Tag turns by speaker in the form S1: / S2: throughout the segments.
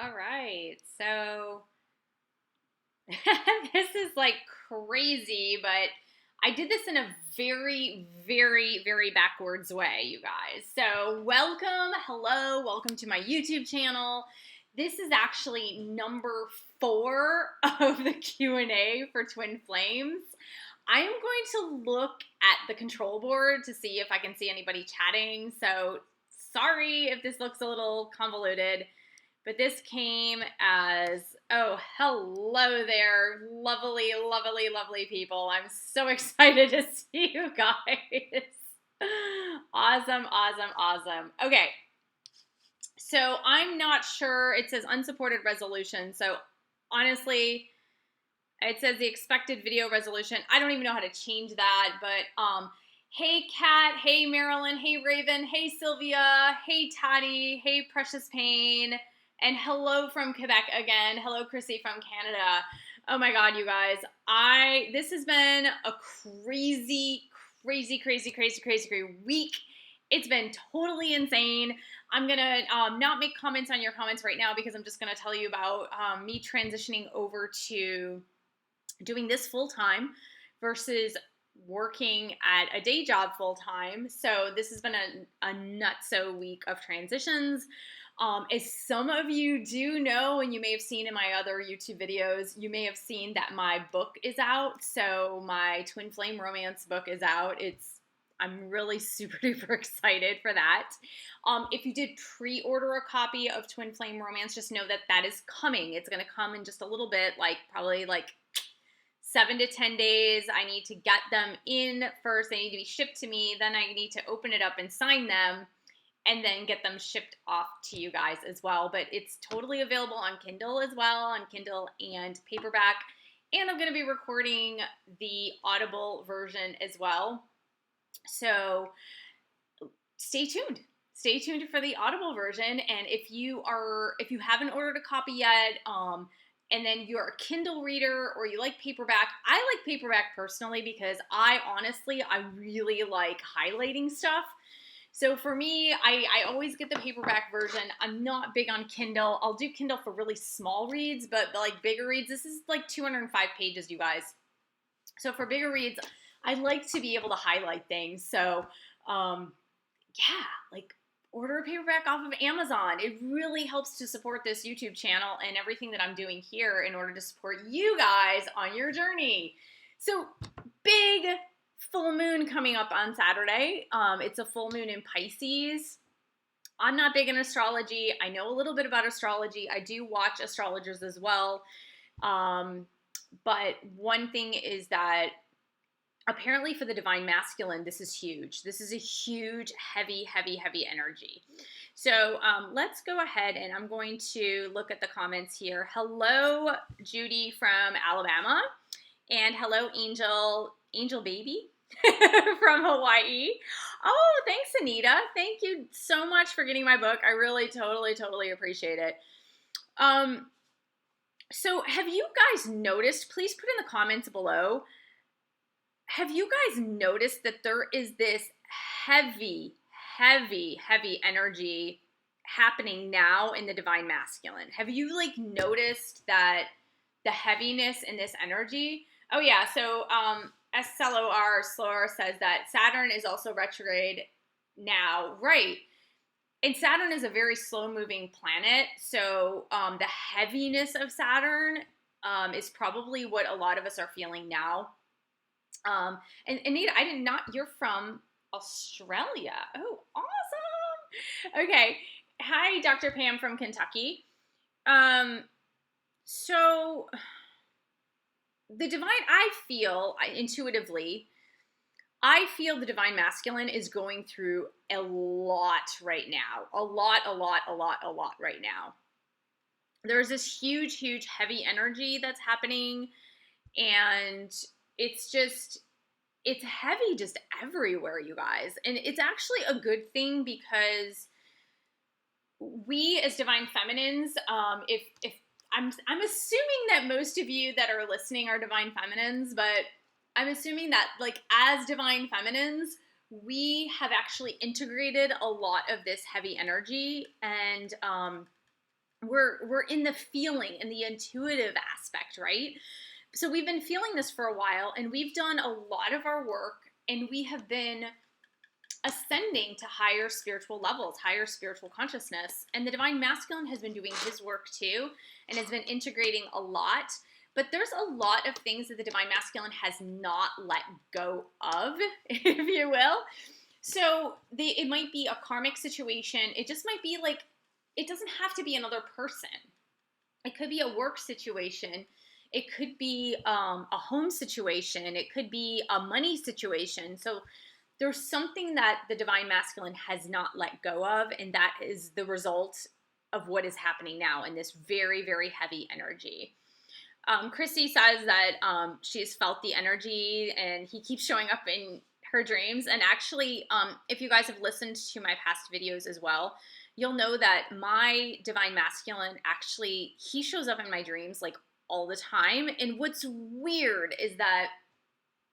S1: All right. So this is like crazy, but I did this in a very, very, very backwards way, you guys. So welcome to my YouTube channel. This is actually number 4 of the Q&A for Twin Flames. I am going to look at the control board to see if I can see anybody chatting. So sorry if this looks a little convoluted. But this came as, oh, hello there, lovely, lovely, lovely people. I'm so excited to see you guys. Awesome, awesome, awesome. Okay, so I'm not sure. It says unsupported resolution. So honestly, it says the expected video resolution. I don't even know how to change that, but hey Kat, hey Marilyn, hey Raven, hey Sylvia, hey Taddy, hey Precious Pain, and hello from Quebec again. Hello Chrissy from Canada. Oh my God, you guys. This has been a crazy week. It's been totally insane. I'm going to not make comments on your comments right now because I'm just going to tell you about me transitioning over to doing this full-time versus working at a day job full-time. So this has been a nutso week of transitions. As some of you do know, and you may have seen in my other YouTube videos, you may have seen that my book is out. So my Twin Flame Romance book is out. I'm really super duper excited for that. If you did pre-order a copy of Twin Flame Romance, just know that that is coming. It's going to come in just a little bit, probably 7 to 10 days. I need to get them in first. They need to be shipped to me. Then I need to open it up and sign them and then get them shipped off to you guys as well. But it's totally available on Kindle as well, on Kindle and paperback. And I'm going to be recording the Audible version as well. So stay tuned. Stay tuned for the Audible version. And if you haven't ordered a copy yet, and then you're a Kindle reader or you like paperback, I like paperback personally because I really like highlighting stuff. So for me, I always get the paperback version. I'm not big on Kindle. I'll do Kindle for really small reads, but bigger reads, this is 205 pages, you guys. So for bigger reads, I like to be able to highlight things. So order a paperback off of Amazon. It really helps to support this YouTube channel and everything that I'm doing here in order to support you guys on your journey. So big full moon coming up on Saturday. It's a full moon in Pisces. I'm not big in astrology. I know a little bit about astrology. I do watch astrologers as well. But one thing is that apparently for the divine masculine, this is huge. This is a huge, heavy energy. So let's go ahead and I'm going to look at the comments here. Hello, Judy from Alabama. And hello, Angel Baby from Hawaii. Oh, thanks, Anita. Thank you so much for getting my book. I really totally appreciate it. So have you guys noticed, please put in the comments below, have you guys noticed that there is this heavy energy happening now in the divine masculine? Have you noticed that the heaviness in this energy? Oh yeah, so Slor says that Saturn is also retrograde now, right? And Saturn is a very slow-moving planet, so the heaviness of Saturn is probably what a lot of us are feeling now. And Anita, you're from Australia. Oh, awesome. Okay. Hi, Dr. Pam from Kentucky. So the divine, I feel the divine masculine is going through a lot right now. A lot right now. There's this huge, heavy energy that's happening, and it's heavy just everywhere, you guys. And it's actually a good thing because we as divine feminines, if I'm assuming that most of you that are listening are divine feminines, but I'm assuming that as divine feminines, we have actually integrated a lot of this heavy energy, and we're in the feeling and the intuitive aspect, right? So we've been feeling this for a while, and we've done a lot of our work, and we have been ascending to higher spiritual levels, higher spiritual consciousness. And the divine masculine has been doing his work too, and has been integrating a lot. But there's a lot of things that the divine masculine has not let go of, if you will. So it might be a karmic situation. It just might be like, it doesn't have to be another person. It could be a work situation. It could be a home situation. It could be a money situation. So there's something that the divine masculine has not let go of, and that is the result of what is happening now in this very, very heavy energy. Chrissy says that she's felt the energy, and he keeps showing up in her dreams. And actually, if you guys have listened to my past videos as well, you'll know that my divine masculine, actually, he shows up in my dreams like all the time. And what's weird is that,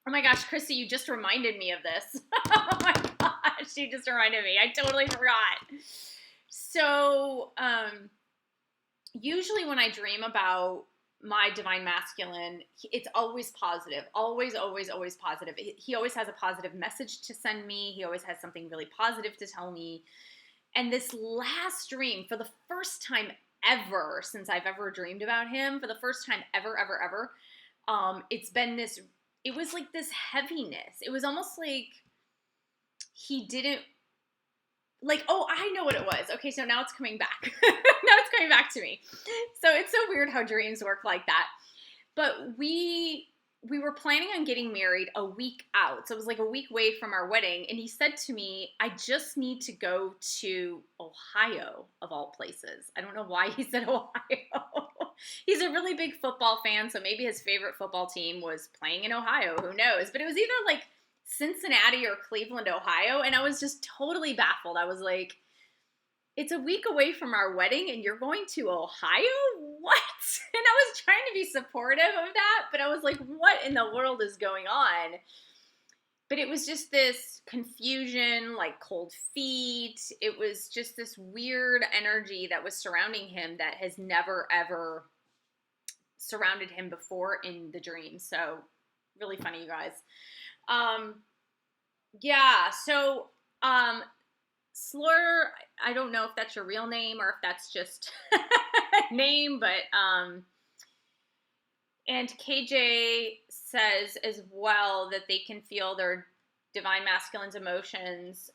S1: oh my gosh, Chrissy, you just reminded me of this. Oh my gosh, you just reminded me. I totally forgot. So usually when I dream about my divine masculine, it's always positive. Always, always, always positive. He always has a positive message to send me. He always has something really positive to tell me. And this last dream, for the first time ever since I've ever dreamed about him, for the first time ever, it's been this, it was like this heaviness. It was almost like he didn't, like, oh, I know what it was. Okay, so now it's coming back. Now it's coming back to me. So it's so weird how dreams work like that. But we were planning on getting married a week out. So it was like a week away from our wedding. And he said to me, I just need to go to Ohio, of all places. I don't know why he said Ohio. He's a really big football fan, so maybe his favorite football team was playing in Ohio. Who knows? But it was either like Cincinnati or Cleveland, Ohio. And I was just totally baffled. I was like, it's a week away from our wedding and you're going to Ohio? What? And I was trying to be supportive of that, but I was like, what in the world is going on? But it was just this confusion, like cold feet. It was just this weird energy that was surrounding him that has never, ever surrounded him before in the dream. So really funny, you guys. Yeah, so Slur, I don't know if that's your real name or if that's just a name, but and KJ says as well that they can feel their divine masculine's emotions.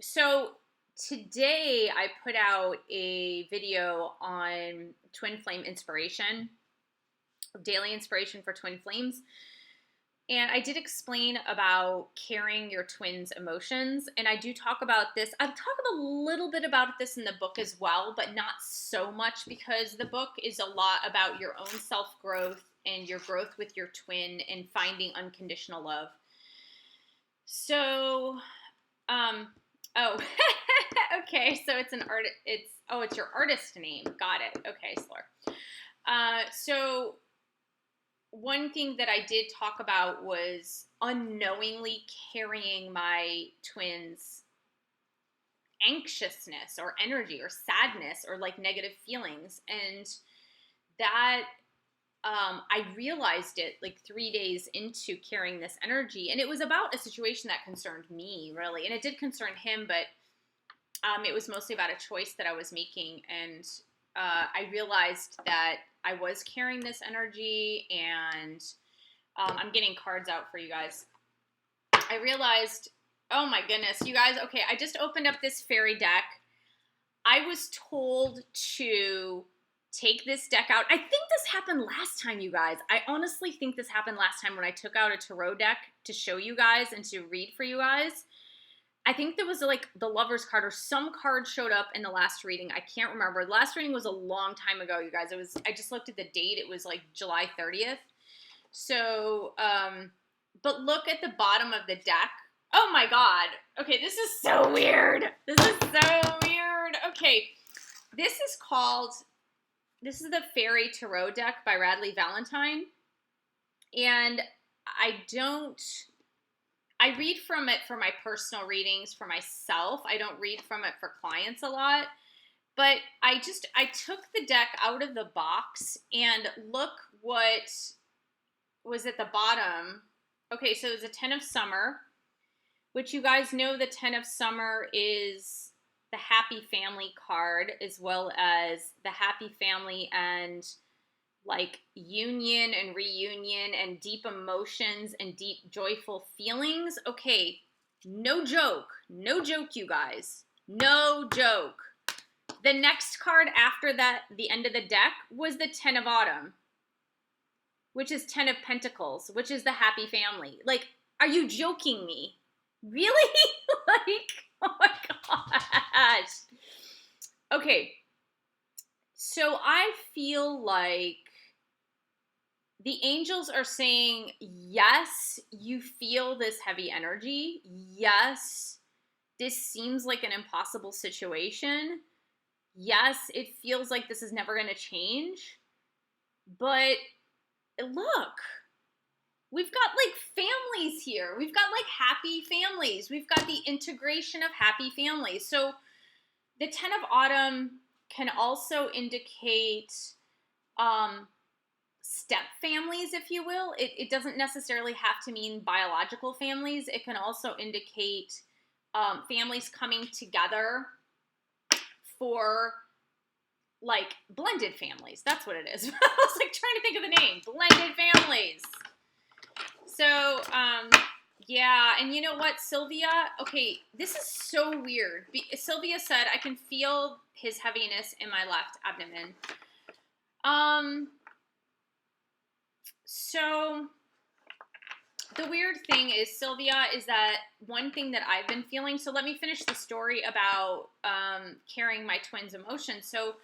S1: So today I put out a video on twin flame inspiration, daily inspiration for twin flames. And I did explain about carrying your twin's emotions. And I do talk about this. I've talked a little bit about this in the book as well, but not so much, because the book is a lot about your own self-growth and your growth with your twin and finding unconditional love. So, okay. So it's an art. It's your artist name. Got it. Okay, Slur. So one thing that I did talk about was unknowingly carrying my twins' anxiousness or energy or sadness or like negative feelings. And that I realized it like 3 days into carrying this energy. And it was about a situation that concerned me, really. And it did concern him, but it was mostly about a choice that I was making. And I realized that I was carrying this energy, and I'm getting cards out for you guys. I realized, oh my goodness, you guys, okay, I just opened up this fairy deck. I was told to take this deck out. I think this happened last time, you guys. I honestly think this happened last time when I took out a tarot deck to show you guys and to read for you guys. I think there was like the Lover's card or some card showed up in the last reading. I can't remember. The last reading was a long time ago, you guys. I just looked at the date. It was like July 30th. So, but look at the bottom of the deck. Oh my God. Okay, this is so weird. This is so weird. Okay, this is the Fairy Tarot deck by Radley Valentine. And I read from it for my personal readings for myself. I don't read from it for clients a lot. But I took the deck out of the box, and look what was at the bottom. Okay, so it's a 10 of summer, which you guys know the 10 of summer is the happy family card, as well as the happy family and like union and reunion and deep emotions and deep joyful feelings. Okay, no joke, you guys, no joke. The next card after that, the end of the deck, was the 10 of autumn, which is 10 of pentacles, which is the happy family. Like, are you joking me? Really? Like, oh my gosh. Okay. So I feel like the angels are saying, yes, you feel this heavy energy. Yes, this seems like an impossible situation. Yes, it feels like this is never going to change. But look, we've got like families here. We've got like happy families. We've got the integration of happy families. So the 10 of autumn can also indicate step families, if you will. It doesn't necessarily have to mean biological families. It can also indicate families coming together for like blended families. That's what it is. I was like trying to think of the name. Blended families. So, yeah, and you know what, Sylvia? Okay, this is so weird. Sylvia said, I can feel his heaviness in my left abdomen. So the weird thing is, Sylvia, is that one thing that I've been feeling, so let me finish the story about carrying my twins' emotions. So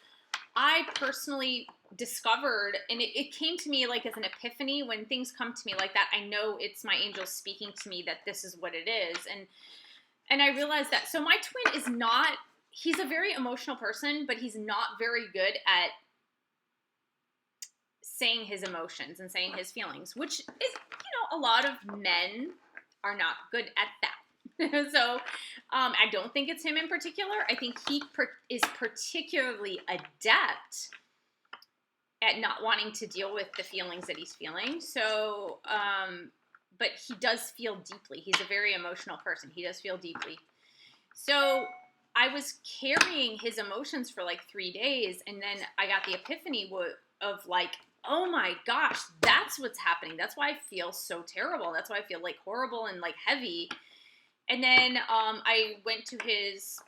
S1: I personally discovered, and it came to me like as an epiphany. When things come to me like that, I know it's my angels speaking to me that this is what it is. And I realized that, so my twin is not, he's a very emotional person, but he's not very good at saying his emotions and saying his feelings, which is, a lot of men are not good at that. So I don't think it's him in particular. I think he is particularly adept at not wanting to deal with the feelings that he's feeling. So, but he does feel deeply. He's a very emotional person. He does feel deeply. So I was carrying his emotions for like 3 days, and then I got the epiphany of like, oh my gosh, that's what's happening. That's why I feel so terrible. That's why I feel like horrible and like heavy. And then I went to his,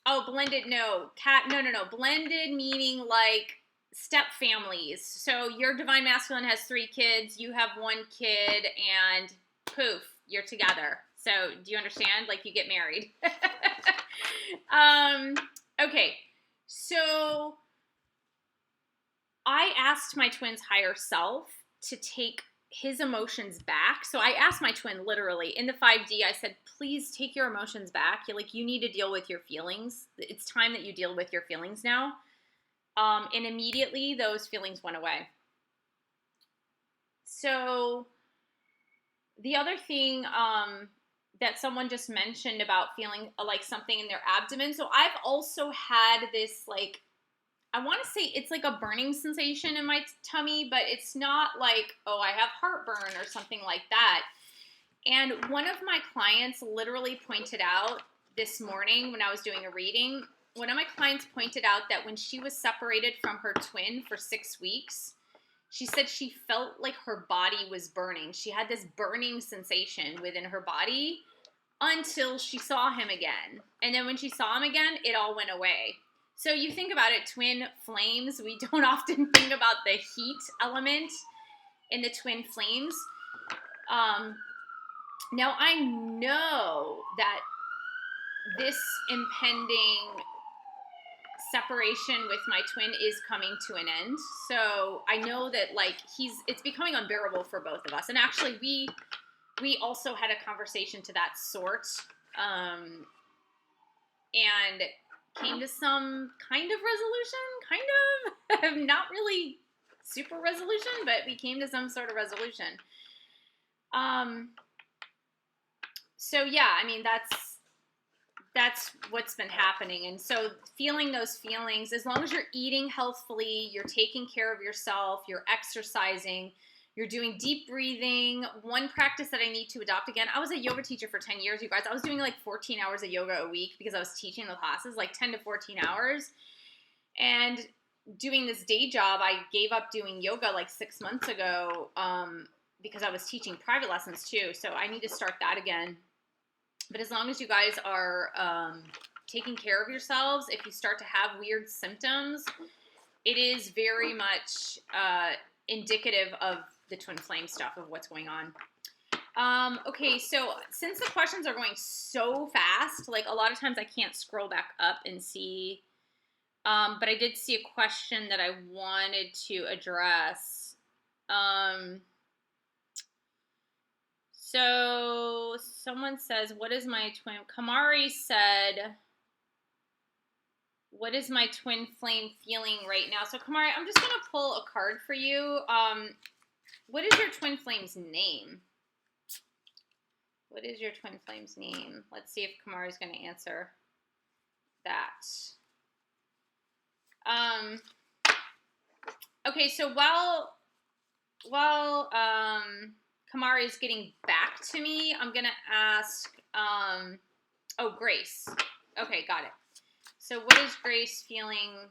S1: blended, blended meaning like step families. So your divine masculine has 3 kids, you have 1 kid, and poof, you're together. So do you understand? Like, you get married. Okay, so I asked my twin's higher self to take his emotions back. So I asked my twin literally in the 5D, I said, please take your emotions back. You need to deal with your feelings. It's time that you deal with your feelings now. And immediately those feelings went away. So the other thing that someone just mentioned about feeling like something in their abdomen. So I've also had this, like, I want to say it's like a burning sensation in my tummy, but it's not like, oh, I have heartburn or something like that. And one of my clients literally pointed out this morning when I was doing a reading, one of my clients pointed out that when she was separated from her twin for 6 weeks, she said she felt like her body was burning. She had this burning sensation within her body until she saw him again. And then when she saw him again, it all went away. So you think about it, twin flames, we don't often think about the heat element in the twin flames. Now I know that this impending separation with my twin is coming to an end. So I know that like it's becoming unbearable for both of us. And actually we also had a conversation to that sort, and came to some kind of resolution, not really super resolution, but we came to some sort of resolution. So yeah, I mean, that's what's been happening. And so feeling those feelings, as long as you're eating healthfully, you're taking care of yourself, you're exercising, you're doing deep breathing. One practice that I need to adopt again, I was a yoga teacher for 10 years, you guys. I was doing like 14 hours of yoga a week because I was teaching the classes, like 10 to 14 hours. And doing this day job, I gave up doing yoga like 6 months ago because I was teaching private lessons too. So I need to start that again. But as long as you guys are taking care of yourselves, if you start to have weird symptoms, it is very much indicative of the twin flame stuff, of what's going on. Okay, so since the questions are going so fast, like a lot of times I can't scroll back up and see, but I did see a question that I wanted to address. So someone says, what is my twin? Kamari said, what is my twin flame feeling right now? So Kamari, I'm just going to pull a card for you. What is your twin flame's name? What is your twin flame's name? Let's see if Kamari's going to answer that. Okay, so while Kamari is getting back to me, I'm going to ask, Grace. Okay, got it. So what is Grace feeling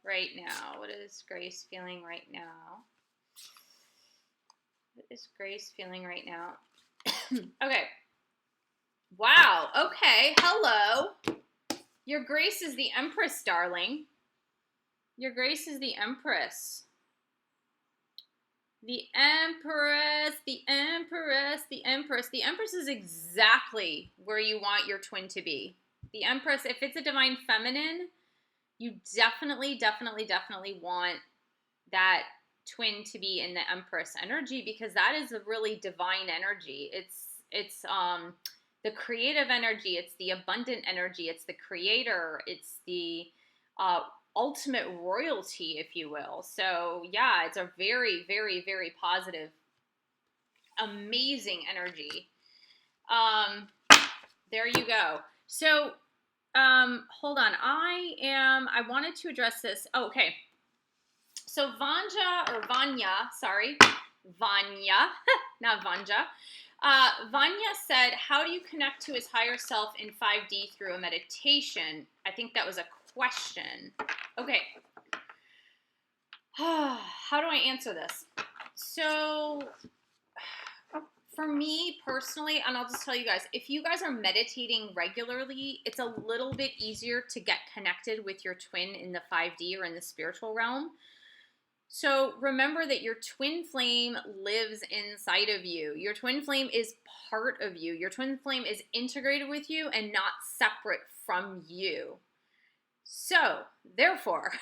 S1: right now? What is Grace feeling right now? What is Grace feeling right now? Okay. Wow. Okay. Hello. Your Grace is the Empress, darling. Your Grace is the Empress. The Empress, the Empress, the Empress. The Empress is exactly where you want your twin to be. The Empress, if it's a divine feminine, you definitely want that twin to be in the Empress energy, because that is a really divine energy. It's the creative energy. It's the abundant energy. It's the creator. It's the ultimate royalty, if you will. So yeah, it's a very, very, very positive, amazing energy. There you go. So hold on. I wanted to address this. Oh, okay. So Vanya, not Vanja. Vanya said, how do you connect to his higher self in 5D through a meditation? I think that was a question. Okay. How do I answer this? So for me personally, and I'll just tell you guys, if you guys are meditating regularly, it's a little bit easier to get connected with your twin in the 5D or in the spiritual realm. So remember that your twin flame lives inside of you. Your twin flame is part of you. Your twin flame is integrated with you and not separate from you. So therefore,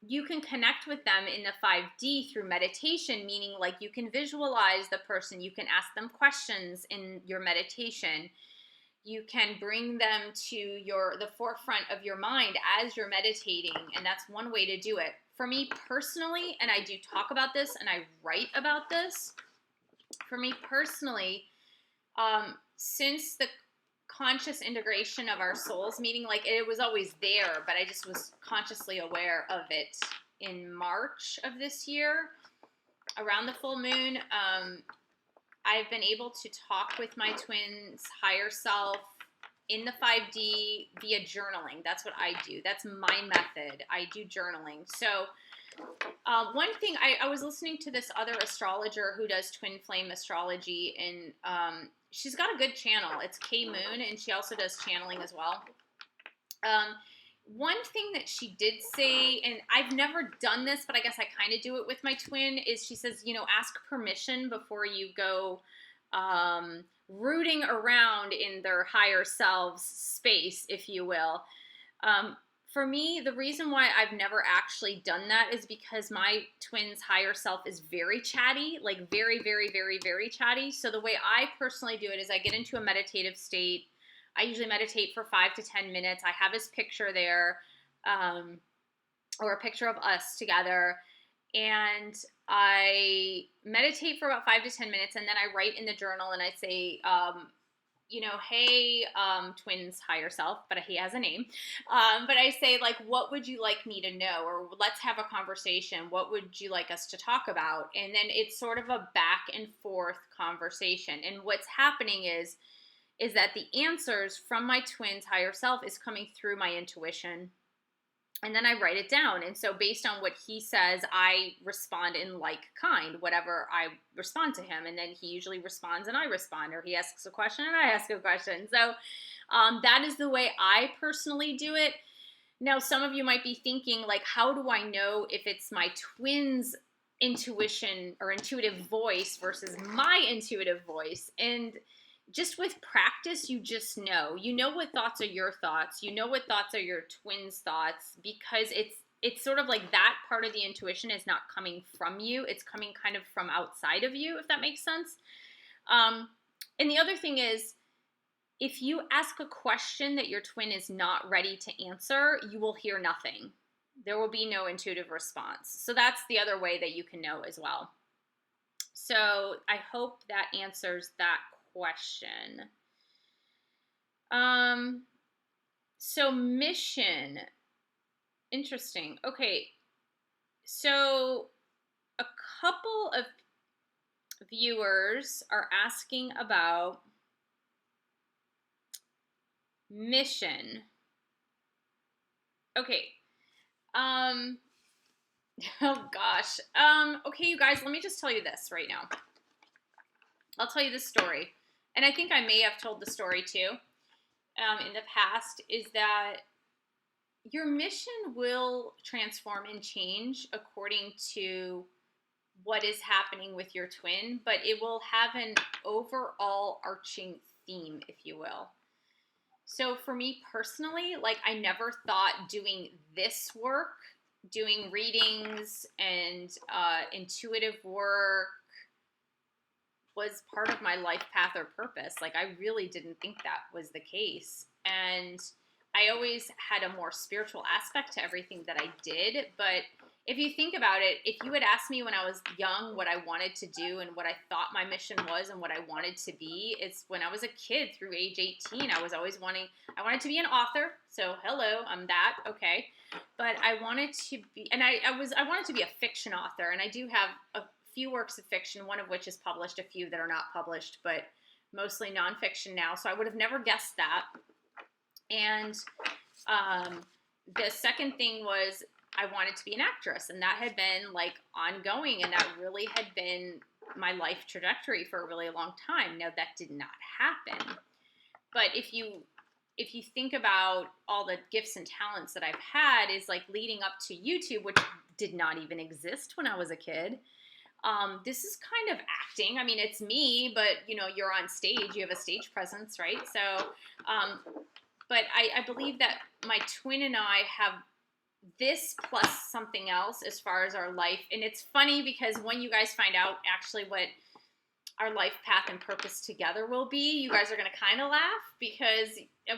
S1: you can connect with them in the 5D through meditation, meaning like you can visualize the person, you can ask them questions in your meditation. You can bring them to the forefront of your mind as you're meditating, and that's one way to do it. For me personally, and I do talk about this and I write about this, for me personally, since the conscious integration of our souls, meaning like it was always there, but I just was consciously aware of it in March of this year, around the full moon, I've been able to talk with my twin's higher self in the 5D via journaling. That's what I do. That's my method. I do journaling. So one thing, I was listening to this other astrologer who does twin flame astrology, and she's got a good channel. It's K Moon, and she also does channeling as well. One thing that she did say, and I've never done this, but I guess I kind of do it with my twin, is she says, ask permission before you go rooting around in their higher selves space, if you will. For me, the reason why I've never actually done that is because my twin's higher self is very chatty, like very, very, very, very chatty. So the way I personally do it is I get into a meditative state. I usually meditate for 5 to 10 minutes. I have his picture there, or a picture of us together. And I meditate for about 5 to 10 minutes, and then I write in the journal and I say, hey, twins higher self, but he has a name. But I say, like, what would you like me to know? Or let's have a conversation. What would you like us to talk about? And then it's sort of a back and forth conversation. And what's happening is that the answers from my twins higher self is coming through my intuition, and then I write it down. And so based on what he says, I respond in like kind, whatever I respond to him. And then he usually responds and I respond, or he asks a question and I ask a question. So that is the way I personally do it. Now, some of you might be thinking, like, how do I know if it's my twins' intuition or intuitive voice versus my intuitive voice? And just with practice, you just know. You know what thoughts are your thoughts. You know what thoughts are your twins' thoughts, because it's sort of like that part of the intuition is not coming from you. It's coming kind of from outside of you, if that makes sense. And the other thing is, if you ask a question that your twin is not ready to answer, you will hear nothing. There will be no intuitive response. So that's the other way that you can know as well. So I hope that answers that question. So mission. Interesting. Okay. So a couple of viewers are asking about mission. Okay. Oh gosh. Okay, you guys, let me just tell you this right now. I'll tell you this story. And I think I may have told the story too in the past, is that your mission will transform and change according to what is happening with your twin, but it will have an overall arching theme, if you will. So for me personally, like, I never thought doing this work, doing readings and intuitive work, was part of my life path or purpose. Like, I really didn't think that was the case. And I always had a more spiritual aspect to everything that I did. But if you think about it, if you had asked me when I was young what I wanted to do and what I thought my mission was and what I wanted to be, it's when I was a kid through age 18, I wanted to be an author. So hello, I'm that. Okay. But I wanted to be, and I wanted to be a fiction author. And I do have a few works of fiction, one of which is published, a few that are not published, but mostly nonfiction now. So I would have never guessed that. And the second thing was I wanted to be an actress, and that had been like ongoing, and that really had been my life trajectory for a really long time. Now, that did not happen. But if you think about all the gifts and talents that I've had, is like leading up to YouTube, which did not even exist when I was a kid. This is kind of acting. I mean, it's me, but you're on stage, you have a stage presence, right? So, but I believe that my twin and I have this plus something else as far as our life. And it's funny because when you guys find out actually what our life path and purpose together will be, you guys are going to kind of laugh, because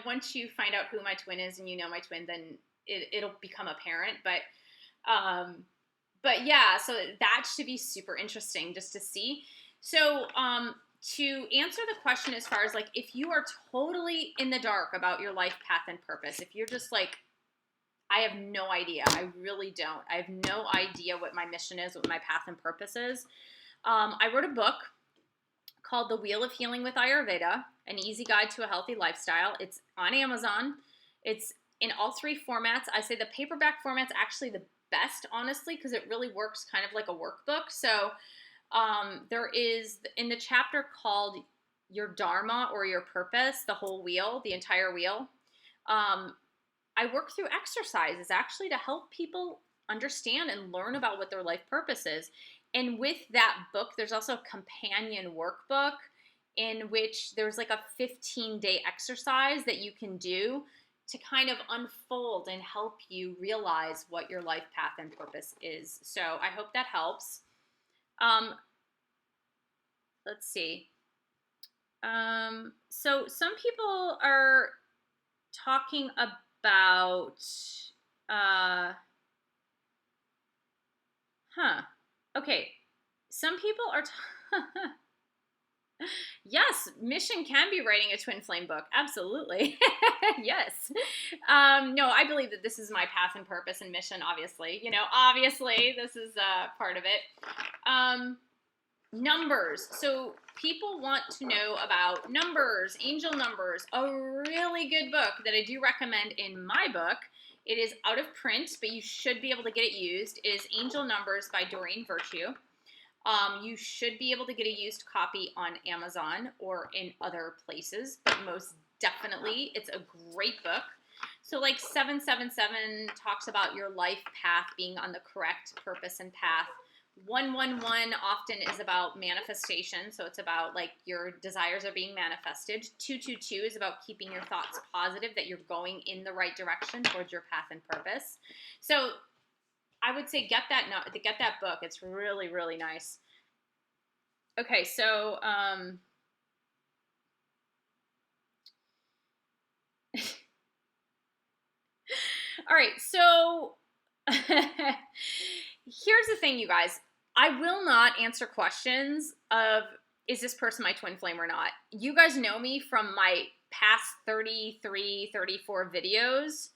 S1: once you find out who my twin is and you know my twin, then it'll become apparent. But yeah, so that should be super interesting just to see. So to answer the question as far as like, if you are totally in the dark about your life path and purpose, if you're just like, I have no idea, I really don't, I have no idea what my mission is, what my path and purpose is. I wrote a book called The Wheel of Healing with Ayurveda, An Easy Guide to a Healthy Lifestyle. It's on Amazon. It's in all three formats. I say the paperback format's actually the best, honestly, because it really works kind of like a workbook. So there is, in the chapter called Your Dharma or Your Purpose, the whole wheel, the entire wheel, I work through exercises actually to help people understand and learn about what their life purpose is. And with that book, there's also a companion workbook in which there's like a 15-day exercise that you can do to kind of unfold and help you realize what your life path and purpose is. So I hope that helps. Let's see. So some people are talking about, okay. Some people are, Yes, mission can be writing a twin flame book. Absolutely. Yes. No, I believe that this is my path and purpose and mission, obviously. Obviously, this is part of it. Numbers. So people want to know about numbers, angel numbers. A really good book that I do recommend in my book. It is out of print, but you should be able to get it used, is Angel Numbers by Doreen Virtue. You should be able to get a used copy on Amazon or in other places, but most definitely it's a great book. So like 777 talks about your life path being on the correct purpose and path. 111 often is about manifestation, so it's about like your desires are being manifested. 222 is about keeping your thoughts positive, that you're going in the right direction towards your path and purpose. So I would say get that book. It's really, really nice. Okay, so all right, so here's the thing, you guys. I will not answer questions of, is this person my twin flame or not? You guys know me from my past 33, 34 videos.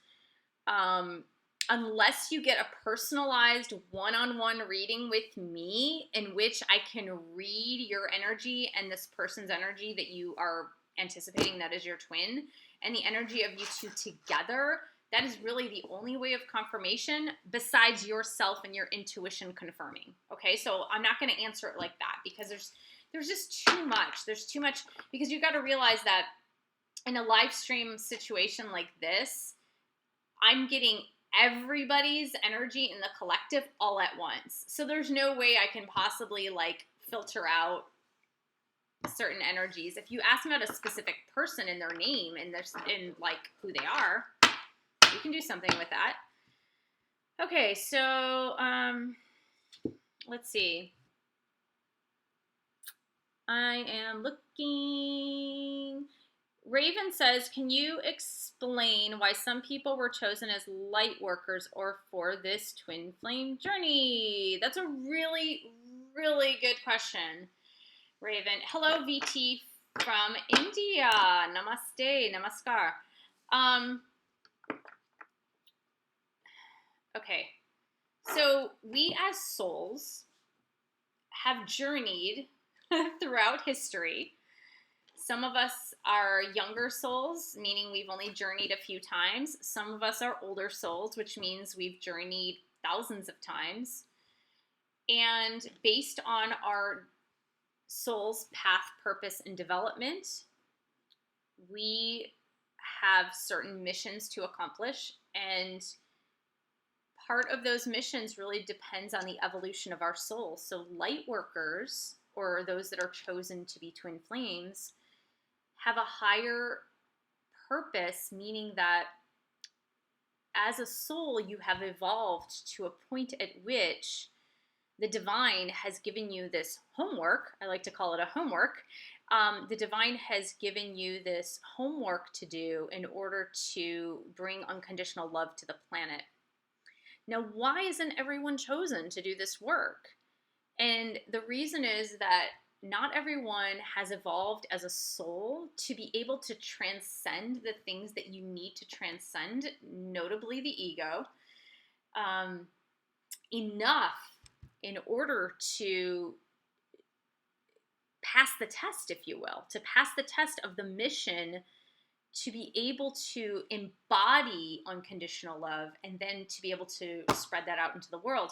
S1: Unless you get a personalized one-on-one reading with me in which I can read your energy and this person's energy that you are anticipating that is your twin, and the energy of you two together, that is really the only way of confirmation besides yourself and your intuition confirming. Okay, so I'm not going to answer it like that because there's just too much. There's too much, because you got to realize that in a live stream situation like this, I'm getting everybody's energy in the collective all at once. So there's no way I can possibly like filter out certain energies. If you ask me about a specific person and their name and in like who they are, we can do something with that. Okay, so let's see. I am looking. Raven says, can you explain why some people were chosen as light workers or for this twin flame journey? That's a really, really good question, Raven. Hello, VT from India. Namaste, namaskar. Okay, so we as souls have journeyed throughout history. Some of us are younger souls, meaning we've only journeyed a few times. Some of us are older souls, which means we've journeyed thousands of times. And based on our soul's path, purpose, and development, we have certain missions to accomplish. And part of those missions really depends on the evolution of our soul. So light workers, or those that are chosen to be twin flames, have a higher purpose, meaning that as a soul, you have evolved to a point at which the divine has given you this homework. I like to call it a homework. The divine has given you this homework to do in order to bring unconditional love to the planet. Now, why isn't everyone chosen to do this work? And the reason is that not everyone has evolved as a soul to be able to transcend the things that you need to transcend, notably the ego, enough in order to pass the test, if you will, to pass the test of the mission, to be able to embody unconditional love and then to be able to spread that out into the world.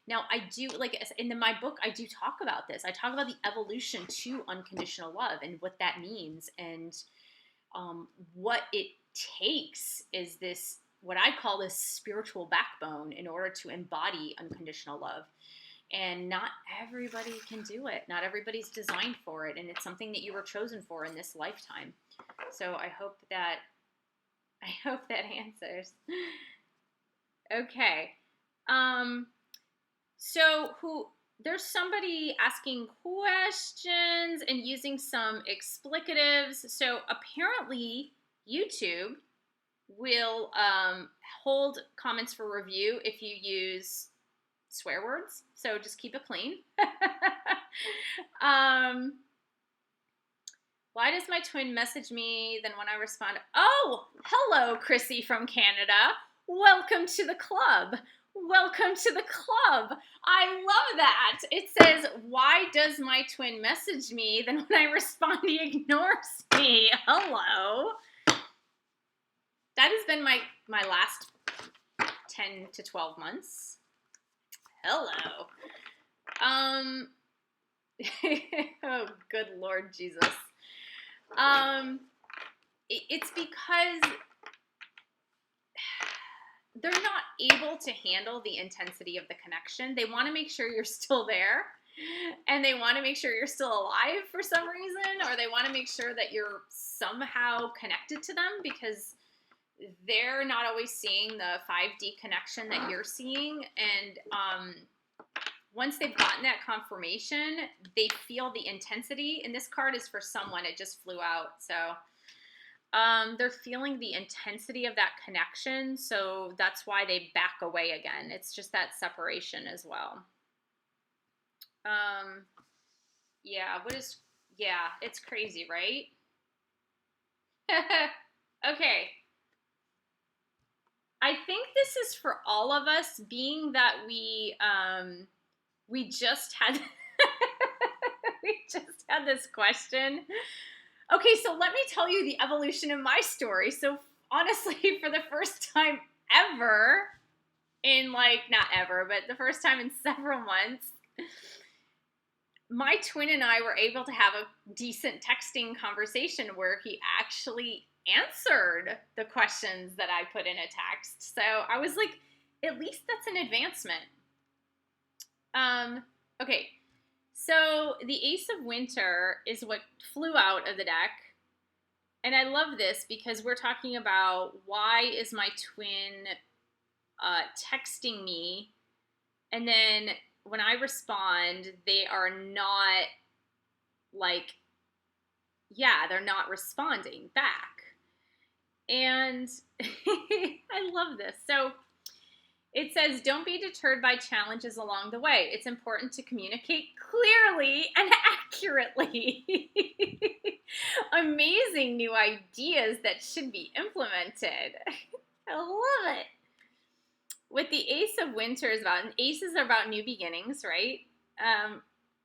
S1: Now, I do, like in my book, I do talk about this. I talk about the evolution to unconditional love and what that means. And what it takes is this, what I call this spiritual backbone in order to embody unconditional love. And not everybody can do it. Not everybody's designed for it. And it's something that you were chosen for in this lifetime. So I hope that answers. Okay. So there's somebody asking questions and using some explicatives. So apparently YouTube will hold comments for review if you use swear words. So just keep it clean. Why does my twin message me, then when I respond, oh, hello, Chrissy from Canada. Welcome to the club. Welcome to the club. I love that. It says, why does my twin message me, then when I respond, he ignores me. Hello. That has been my last 10 to 12 months. Hello. Oh, good Lord Jesus. It's because they're not able to handle the intensity of the connection. They want to make sure you're still there, and they want to make sure you're still alive for some reason, or they want to make sure that you're somehow connected to them, because they're not always seeing the 5D connection that you're seeing. And once they've gotten that confirmation, they feel the intensity. And this card is for someone. It just flew out. So they're feeling the intensity of that connection. So that's why they back away again. It's just that separation as well. Yeah, it's crazy, right? Okay. I think this is for all of us, being that we just had we just had this question. Okay, so let me tell you the evolution of my story. So honestly, for the first time ever in not ever, but the first time in several months, my twin and I were able to have a decent texting conversation where he actually answered the questions that I put in a text. So I was like, at least that's an advancement. Okay, so the Ace of Winter is what flew out of the deck. And I love this because we're talking about, why is my twin texting me? And then when I respond, they are not they're not responding back. And I love this. So it says, don't be deterred by challenges along the way. It's important to communicate clearly and accurately. Amazing new ideas that should be implemented. I love it. With the Ace of Winter is about, and aces are about new beginnings, right?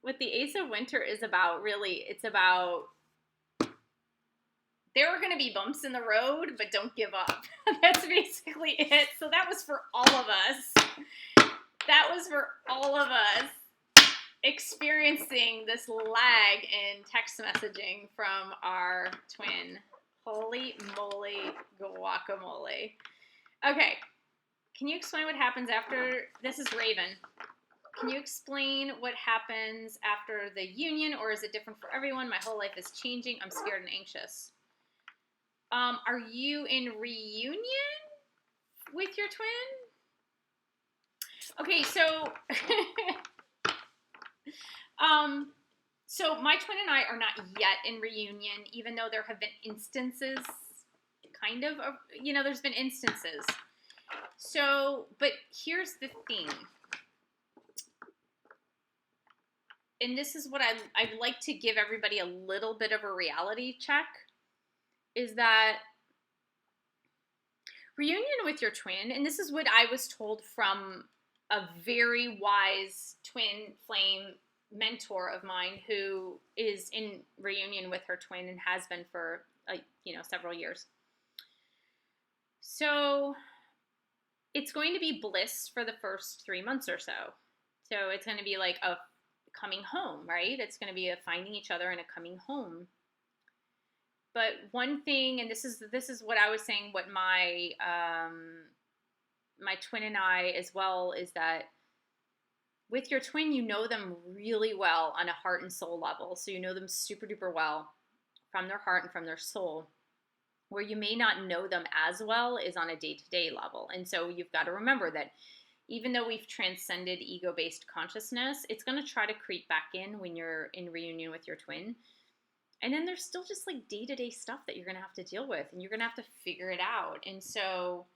S1: With the Ace of Winter is about, really, it's about, there are going to be bumps in the road, but don't give up. That's basically it. So that was for all of us. That was for all of us experiencing this lag in text messaging from our twin. Holy moly guacamole. Okay. Can you explain what happens after, this is Raven. Can you explain what happens after the union, or is it different for everyone? My whole life is changing. I'm scared and anxious. Are you in reunion with your twin? Okay, so so my twin and I are not yet in reunion, even though there have been instances, kind of, there's been instances. So, but here's the thing. And this is what I'd like to give everybody a little bit of a reality check, is that reunion with your twin, and this is what I was told from a very wise twin flame mentor of mine who is in reunion with her twin and has been for several years. So it's going to be bliss for the first 3 months or so. So it's going to be like a coming home, right? It's going to be a finding each other and a coming home. But one thing, and this is what I was saying, what my my twin and I as well, is that with your twin, you know them really well on a heart and soul level. So you know them super duper well from their heart and from their soul. Where you may not know them as well is on a day-to-day level. And so you've got to remember that even though we've transcended ego-based consciousness, it's going to try to creep back in when you're in reunion with your twin. And then there's still just day-to-day stuff that you're going to have to deal with, and you're going to have to figure it out. And so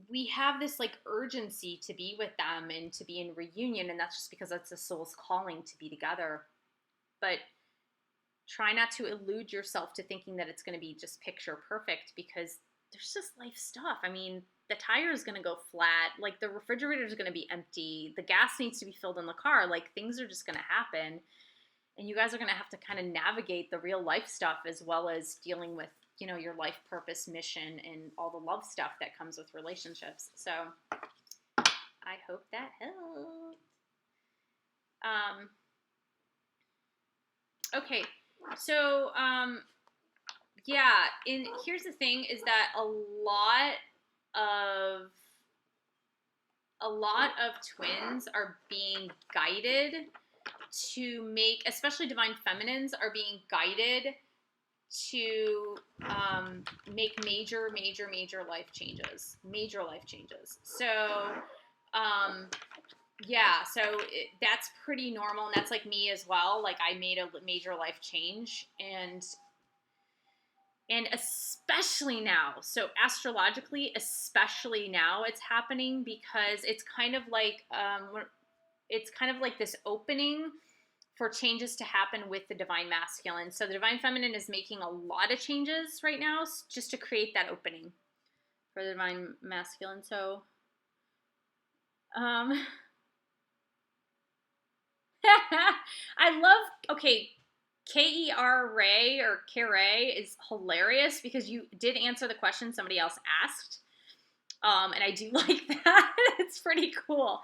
S1: we have this urgency to be with them and to be in reunion, and that's just because that's the soul's calling to be together. But try not to elude yourself to thinking that it's going to be just picture perfect, because there's just life stuff. I mean, the tire is going to go flat. Like, the refrigerator is going to be empty. The gas needs to be filled in the car. Like, things are just going to happen. And you guys are going to have to kind of navigate the real life stuff, as well as dealing with, you know, your life purpose, mission, and all the love stuff that comes with relationships. So I hope that helped. Okay. So, yeah, and here's the thing is that a lot of twins are being guided to make, especially divine feminines are being guided to make major life changes. So, yeah, so that's pretty normal, and that's like me as well. Like, I made a major life change, and especially now, so astrologically, especially now, it's happening because it's kind of like this opening for changes to happen with the divine masculine. So the divine feminine is making a lot of changes right now just to create that opening for the divine masculine. So, I love, okay, K-E-R Ray or Kere is hilarious because you did answer the question somebody else asked. And I do like that. It's pretty cool.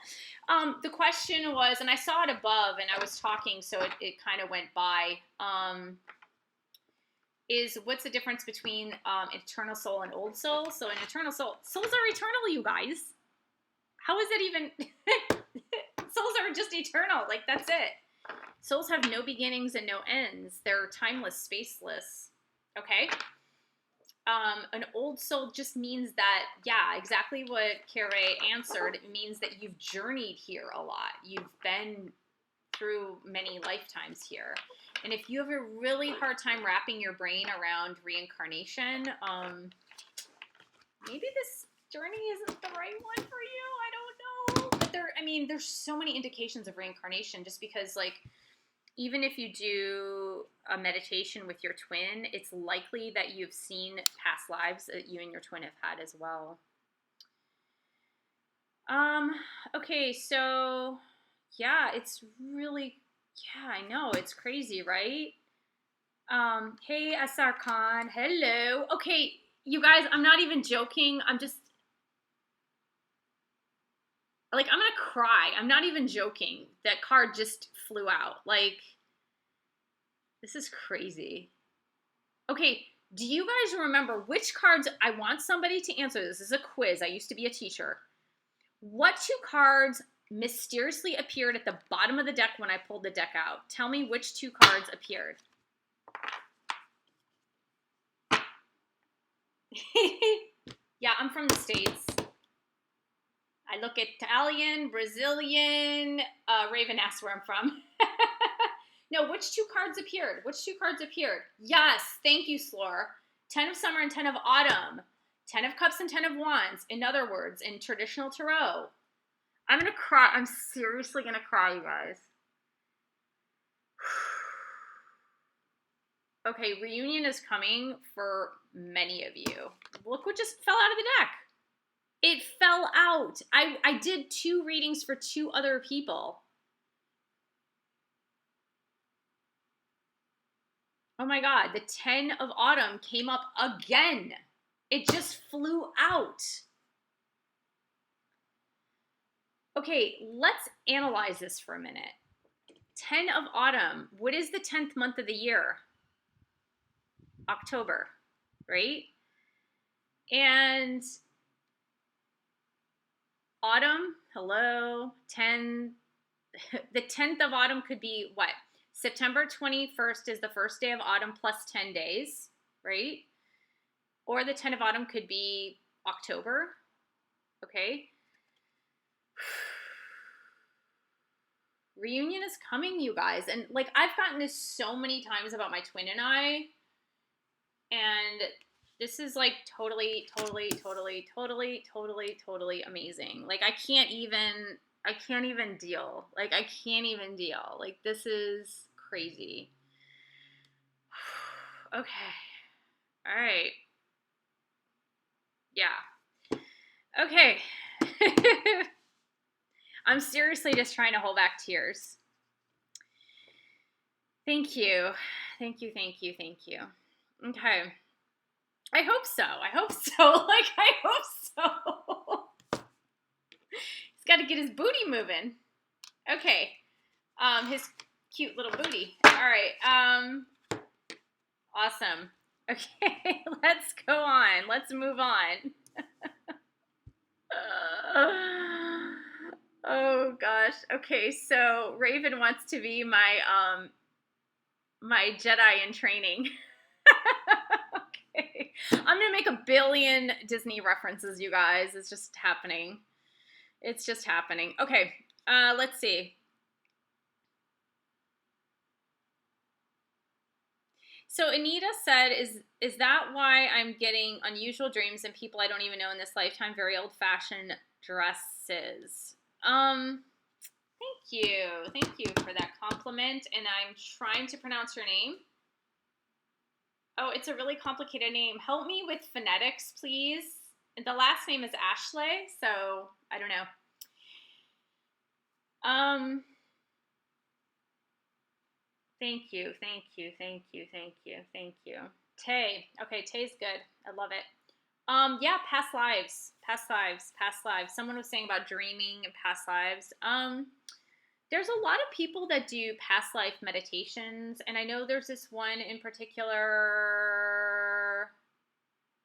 S1: The question was, and I saw it above and I was talking, so it kind of went by, is what's the difference between eternal soul and old soul? So an eternal soul, souls are eternal, you guys. How is that even? Souls are just eternal. Like, that's it. Souls have no beginnings and no ends. They're timeless, spaceless. Okay? An old soul just means that, yeah, exactly what Kere answered. It means that you've journeyed here a lot. You've been through many lifetimes here. And if you have a really hard time wrapping your brain around reincarnation, maybe this journey isn't the right one for you. I don't know. But there's so many indications of reincarnation, just because, like, even if you do a meditation with your twin, it's likely that you've seen past lives that you and your twin have had as well. Okay, so, yeah, it's really, yeah, I know, it's crazy, right? Hey, Asar Khan, hello. Okay, you guys, I'm not even joking. I'm just, like, I'm gonna cry. I'm not even joking. That card just flew out. Like, this is crazy. Okay, do you guys remember which cards? I want somebody to answer this. This is a quiz. I used to be a teacher. What two cards mysteriously appeared at the bottom of the deck when I pulled the deck out? Tell me which two cards appeared. Yeah, I'm from the States. I look Italian, Brazilian. Raven asked where I'm from. No, which two cards appeared? Which two cards appeared? Yes, thank you, Slor. 10 of Summer and 10 of Autumn. 10 of Cups and 10 of Wands. In other words, in traditional tarot. I'm going to cry. I'm seriously going to cry, you guys. Okay, reunion is coming for many of you. Look what just fell out of the deck. It fell out. I did 2 readings for 2 other people. Oh my God, the 10 of Autumn came up again. It just flew out. Okay, let's analyze this for a minute. 10 of Autumn, what is the 10th month of the year? October, right? And Autumn, hello, 10, the 10th of Autumn could be what? September 21st is the first day of autumn plus 10 days, right? Or the 10 of autumn could be October, okay? Reunion is coming, you guys. And, like, I've gotten this so many times about my twin and I, and this is, like, totally amazing. Like, I can't even deal. Like, I can't even deal. Like, this is crazy. Okay. All right. Yeah. Okay. I'm seriously just trying to hold back tears. Thank you. Thank you, thank you, thank you. Okay. I hope so. I hope so. Like, I hope so. He's got to get his booty moving. Okay. His cute little booty. All right. Awesome. Okay, let's go on. Let's move on. Oh gosh. Okay, so Raven wants to be my Jedi in training. Okay. I'm gonna make a billion Disney references, you guys. It's just happening. It's just happening. Okay, let's see. So Anita said, is that why I'm getting unusual dreams and people I don't even know in this lifetime, very old-fashioned dresses? Thank you. Thank you for that compliment, and I'm trying to pronounce your name. Oh, it's a really complicated name. Help me with phonetics, please. The last name is Ashley, so I don't know. Thank you, thank you, thank you, thank you, thank you. Tay. Okay, Tay's good. I love it. Yeah, past lives. Past lives. Past lives. Someone was saying about dreaming and past lives. There's a lot of people that do past life meditations, and I know there's this one in particular.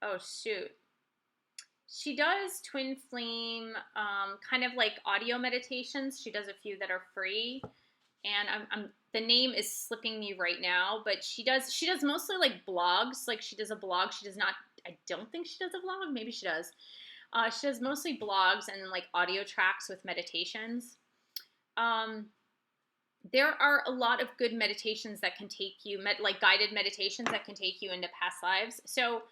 S1: Oh shoot. She does twin flame, kind of like audio meditations. She does a few that are free, and I'm the name is slipping me right now, but she does mostly like blogs. Like she does a blog. She does not. I don't think she does a vlog. Maybe she does. She does mostly blogs and then like audio tracks with meditations. There are a lot of good meditations that can take you, like guided meditations that can take you into past lives. So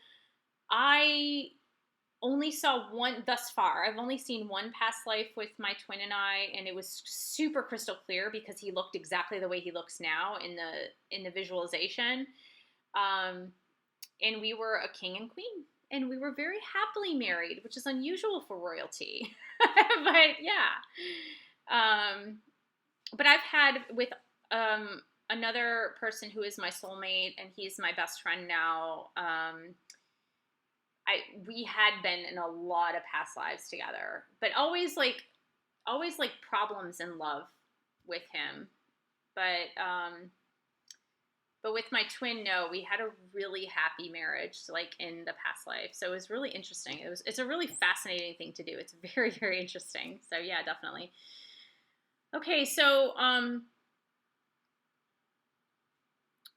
S1: I only saw one thus far. I've only seen one past life with my twin and I, and it was super crystal clear because he looked exactly the way he looks now in the visualization. And we were a king and queen, and we were very happily married, which is unusual for royalty. But yeah. But I've had with another person who is my soulmate, and he's my best friend now. We had been in a lot of past lives together, but always like problems in love with him. But with my twin, no, we had a really happy marriage, like in the past life. So it was really interesting. It's a really fascinating thing to do. It's very, very interesting. So yeah, definitely. Okay, so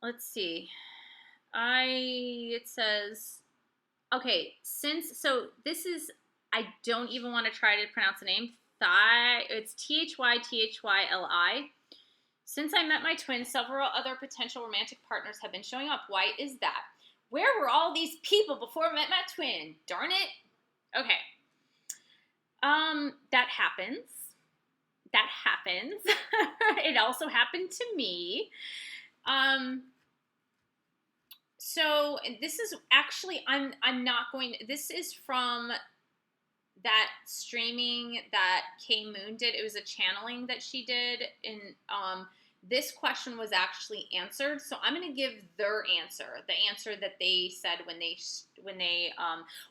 S1: let's see. It says, okay, this is, I don't even want to try to pronounce the name. It's Thythyli. Since I met my twin, several other potential romantic partners have been showing up. Why is that? Where were all these people before I met my twin? Darn it. Okay. That happens. That happens. It also happened to me. So this is actually, I'm not going, this is from that streaming that Kay Moon did. It was a channeling that she did, and this question was actually answered. So I'm going to give their answer, the answer that they said when they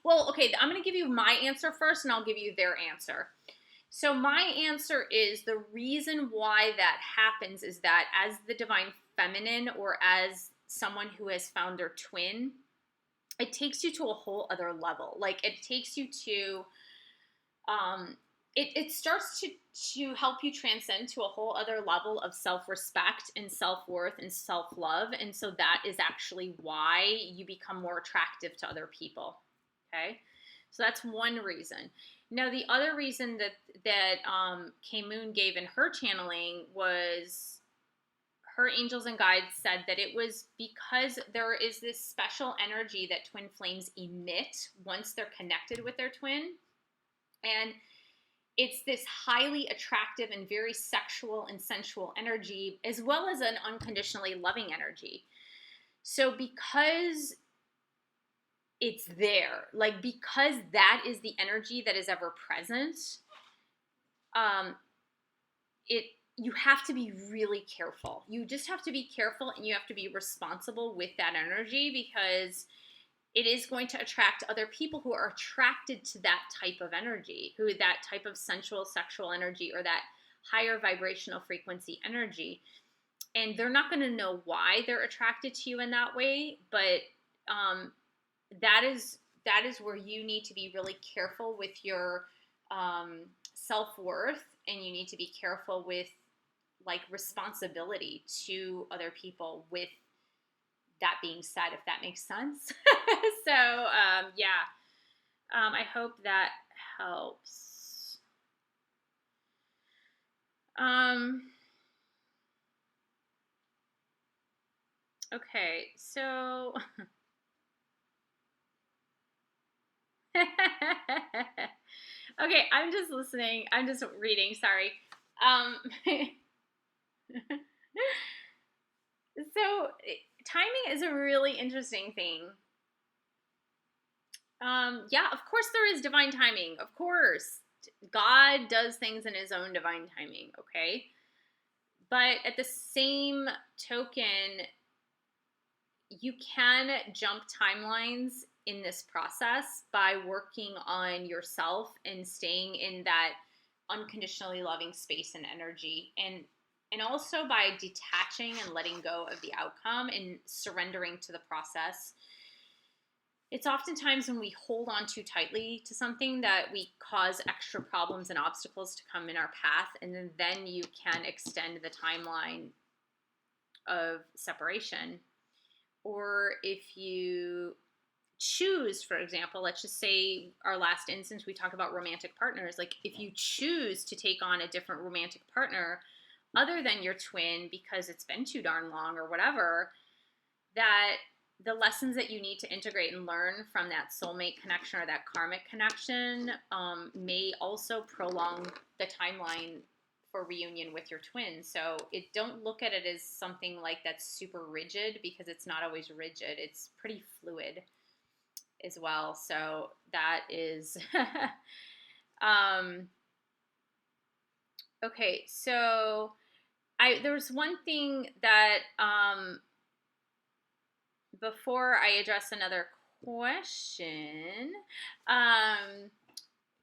S1: well, okay, I'm going to give you my answer first, and I'll give you their answer. So my answer is, the reason why that happens is that as the divine feminine, or as someone who has found their twin, it takes you to a whole other level. Like it takes you to, it starts to help you transcend to a whole other level of self-respect and self-worth and self-love. And so that is actually why you become more attractive to other people. Okay. So that's one reason. Now, the other reason that Kay Moon gave in her channeling was, her angels and guides said that it was because there is this special energy that twin flames emit once they're connected with their twin. And it's this highly attractive and very sexual and sensual energy, as well as an unconditionally loving energy. So because it's there, like because that is the energy that is ever present, um, it you have to be really careful. You just have to be careful and you have to be responsible with that energy because it is going to attract other people who are attracted to that type of energy, who that type of sensual sexual energy or that higher vibrational frequency energy. And they're not going to know why they're attracted to you in that way, but um, that is where you need to be really careful with your self-worth, and you need to be careful with like responsibility to other people with that being said, if that makes sense. So yeah, I hope that helps. Okay, so okay, I'm just listening. I'm just reading. Sorry. Um, so timing is a really interesting thing. Yeah, of course there is divine timing. Of course, God does things in His own divine timing. Okay, but at the same token, you can jump timelines in this process by working on yourself and staying in that unconditionally loving space and energy, and also by detaching and letting go of the outcome and surrendering to the process. It's oftentimes when we hold on too tightly to something that we cause extra problems and obstacles to come in our path, and then you can extend the timeline of separation. Or if you choose, for example, let's just say our last instance, we talk about romantic partners. Like if you choose to take on a different romantic partner other than your twin because it's been too darn long or whatever, that the lessons that you need to integrate and learn from that soulmate connection or that karmic connection may also prolong the timeline for reunion with your twin. So don't look at it as something like that's super rigid, because it's not always rigid. It's pretty fluid as well. So that is okay. So there was one thing that before I address another question.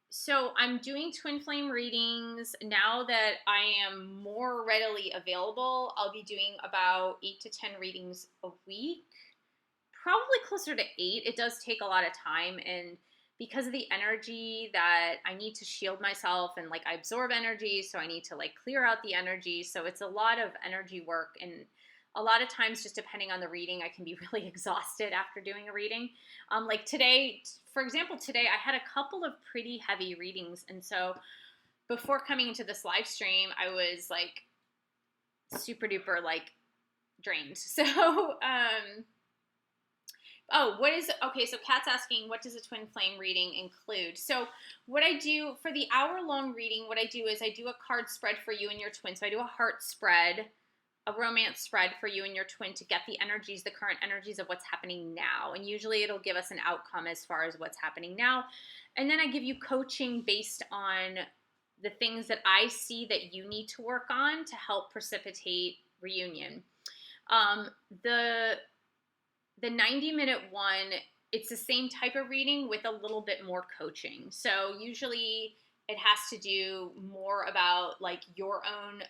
S1: So I'm doing twin flame readings now that I am more readily available. I'll be doing about 8 to 10 readings a week, probably closer to 8. It does take a lot of time, and because of the energy that I need to shield myself, and like I absorb energy, so I need to like clear out the energy. So it's a lot of energy work, and a lot of times, just depending on the reading, I can be really exhausted after doing a reading. Like today, for example, today I had a couple of pretty heavy readings, and so before coming into this live stream, I was like super duper like drained. So okay, so Kat's asking, what does a twin flame reading include? So what I do for the hour-long reading, what I do is I do a card spread for you and your twin. So I do a heart spread, a romance spread for you and your twin to get the energies, the current energies of what's happening now. And usually it'll give us an outcome as far as what's happening now. And then I give you coaching based on the things that I see that you need to work on to help precipitate reunion. The 90-minute one, it's the same type of reading with a little bit more coaching. So usually it has to do more about like your own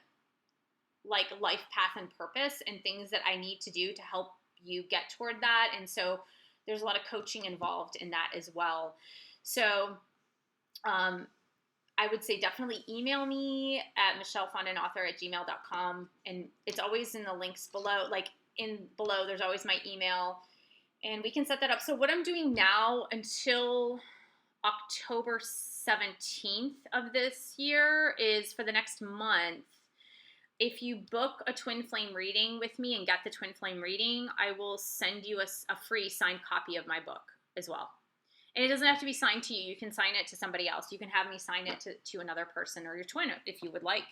S1: like life path and purpose and things that I need to do to help you get toward that. And so there's a lot of coaching involved in that as well. So I would say definitely email me at michellefondinauthor@gmail.com. And it's always in the links below, like below, there's always my email, and we can set that up. So what I'm doing now until October 17th of this year is for the next month. If you book a twin flame reading with me and get the twin flame reading, I will send you a free signed copy of my book as well. And it doesn't have to be signed to you. You can sign it to somebody else. You can have me sign it to another person or your twin if you would like.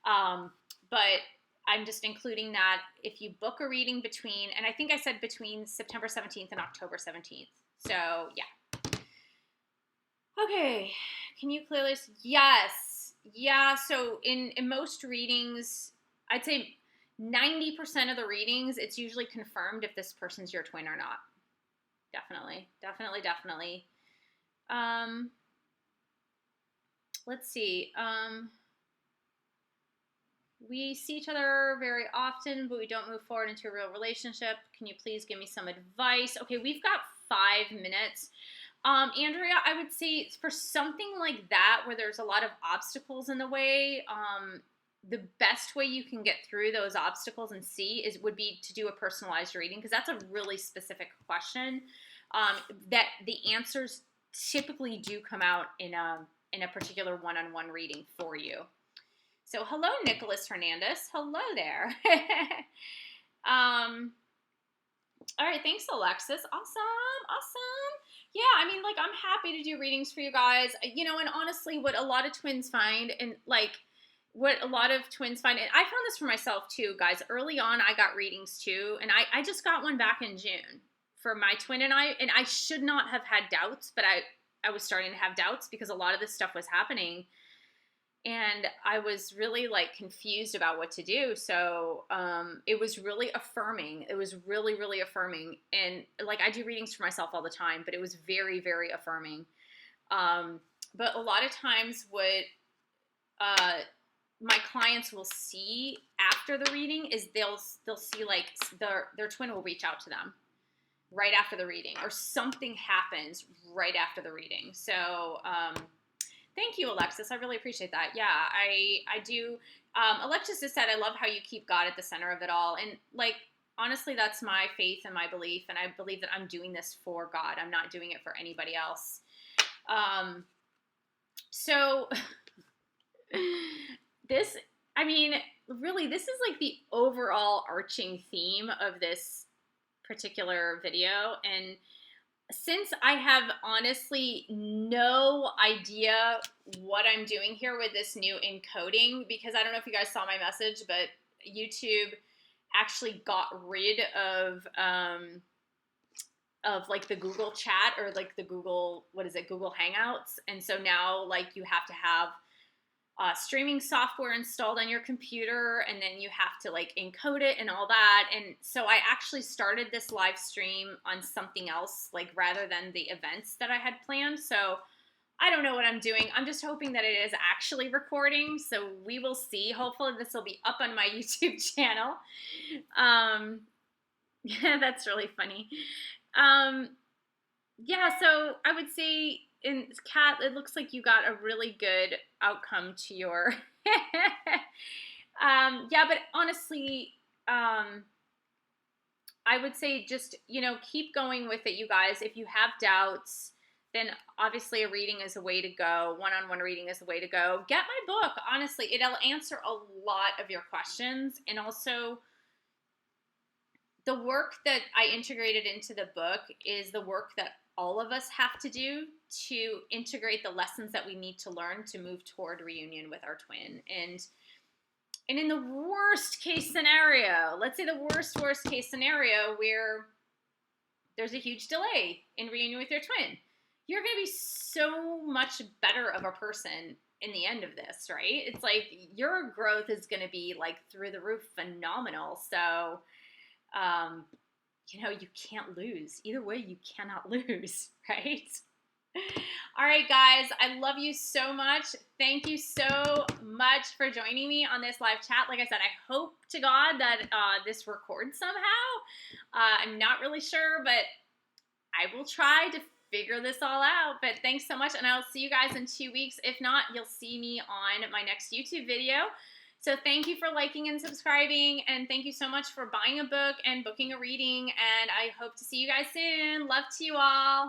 S1: But I'm just including that if you book a reading between, and I think I said between September 17th and October 17th. So yeah. Okay. Can you clearly? Yes. Yeah. So in most readings, I'd say 90% of the readings, it's usually confirmed if this person's your twin or not. Definitely. Definitely. Definitely. Let's see. We see each other very often, but we don't move forward into a real relationship. Can you please give me some advice? Okay, we've got 5 minutes. Andrea, I would say for something like that, where there's a lot of obstacles in the way, the best way you can get through those obstacles and would be to do a personalized reading, because that's a really specific question that the answers typically do come out in a particular one-on-one reading for you. So hello, Nicholas Hernandez. Hello there. All right, thanks, Alexis. Awesome. Yeah, I mean, like, I'm happy to do readings for you guys. You know, and honestly, what a lot of twins find, and I found this for myself too, guys. Early on, I got readings too, and I just got one back in June for my twin and I should not have had doubts, but I was starting to have doubts because a lot of this stuff was happening. And I was really like confused about what to do. So it was really affirming. It was really, really affirming. And like, I do readings for myself all the time, but it was very, very affirming. But a lot of times what my clients will see after the reading is they'll see like their twin will reach out to them right after the reading, or something happens right after the reading. So thank you, Alexis. I really appreciate that. Yeah, I do. Alexis just said, I love how you keep God at the center of it all. And like, honestly, that's my faith and my belief. And I believe that I'm doing this for God. I'm not doing it for anybody else. So this, I mean, really, this is like the overall arching theme of this particular video. And since I have honestly no idea what I'm doing here with this new encoding, because I don't know if you guys saw my message, but YouTube actually got rid of like the Google chat, or like the Google, Google Hangouts. And so now like you have to have streaming software installed on your computer, and then you have to like encode it and all that. And so I actually started this live stream on something else, like rather than the events that I had planned. So I don't know what I'm doing. I'm just hoping that it is actually recording. So we will see. Hopefully this will be up on my YouTube channel. Yeah, that's really funny. Yeah, so I would say, in Kat, it looks like you got a really good outcome to your yeah, but honestly, I would say just, keep going with it, you guys. If you have doubts, then obviously a reading is a way to go. One-on-one reading is a way to go. Get my book. Honestly, it'll answer a lot of your questions. And also, the work that I integrated into the book is the work that all of us have to do to integrate the lessons that we need to learn to move toward reunion with our twin. And in the worst case scenario, let's say the worst case scenario where there's a huge delay in reunion with your twin, you're going to be so much better of a person in the end of this, right? It's like your growth is going to be like through the roof phenomenal. So, you can't lose. Either way, you cannot lose, right? All right, guys, I love you so much. Thank you so much for joining me on this live chat. Like I said, I hope to God that this records somehow. I'm not really sure, but I will try to figure this all out. But thanks so much, and I'll see you guys in 2 weeks. If not, you'll see me on my next YouTube video. So thank you for liking and subscribing, and thank you so much for buying a book and booking a reading, and I hope to see you guys soon. Love to you all.